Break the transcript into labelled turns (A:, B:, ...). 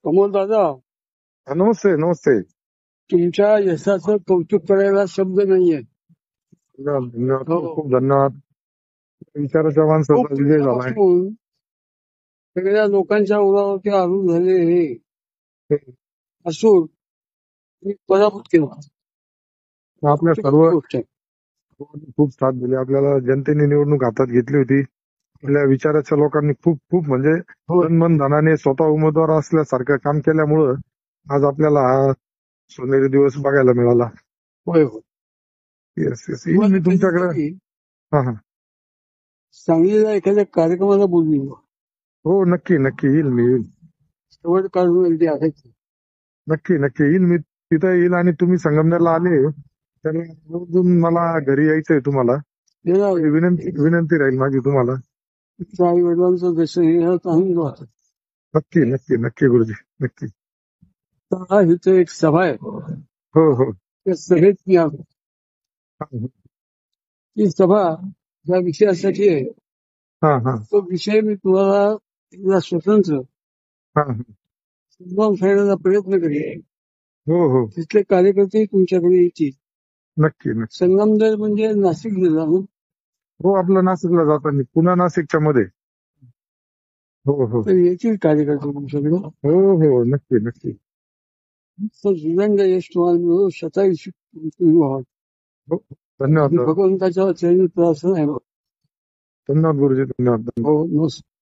A: कमल दादा,
B: नमस्ते नमस्ते.
A: तुमच्या यशाचं कौतुक करायला शब्द नाहीये.
B: धन्यवाद धन्यवाद,
A: हो,
B: खूप खूप धन्यवाद. विचाराच्या
A: खूप
B: माणसाचा विजय झालाय.
A: दिवसापासून सगळ्या लोकांच्या उरावरती आरूढ झाले हे असून मी पराभूत केला.
B: आपल्या सर्व
A: गोष्ट आहे.
B: खूप साथ दिली आपल्याला. जनतेने निवडणूक हातात घेतली होती. आपल्या विचाराच्या लोकांनी खूप खूप म्हणजे
A: होय
B: तन धनाने स्वतः उमेदवार असल्यासारखं काम केल्यामुळं आज आपल्याला हा सोनेरी दिवस बघायला मिळाला.
A: होय होय.
B: येस येस, येईल
A: तुम्हाला
B: मी तुमच्याकडे.
A: कधीतरी
B: हा हा,
A: सांगलीला एखाद्या कार्यक्रमाला बोलली
B: हो नक्की नक्की येईल, मी येईल.
A: शेवट काढून अगदी असायची.
B: नक्की नक्की येईल मी. तिथं येईल आणि तुम्ही संगमनेरला आले तर आवर्जून मला घरी यायचंय तुम्हाला. विनंती विनंती राहील माझी तुम्हाला.
A: आई वडिलांचं जसं हे चांगलं वाटत.
B: नक्की नक्की नक्की गुरुजी, नक्की.
A: हा इथे एक सभा आहे.
B: हो हो.
A: त्या सभेत मी आलो.
B: हा
A: ती सभा ज्या विषयासाठी आहे
B: हा हा
A: तो विषय मी तुम्हाला एकदा स्वतंत्र
B: हा.
A: समजावून सांगण्याचा प्रयत्न करेन.
B: हो हो,
A: तिथले कार्यकर्ते तुमच्याकडे येतील.
B: नक्की नक्की.
A: संगमनेर म्हणजे नाशिक जिल्हा ना,
B: हो, आपलं नाशिकला जाताना पुन्हा नाशिकच्या मध्ये. हो हो
A: तर येतील कार्यकर्ते तुमच्याकडे.
B: हो हो, नक्की नक्की.
A: तर जुदंग यश तुम्हाला मिळो, शतायुषी तुम्ही व्हाल.
B: हो, धन्यवाद
A: भगवंताच्या चरणी प्रार्थना आहे.
B: धन्यवाद गुरुजी, धन्यवाद.
A: हो, नमस्कार.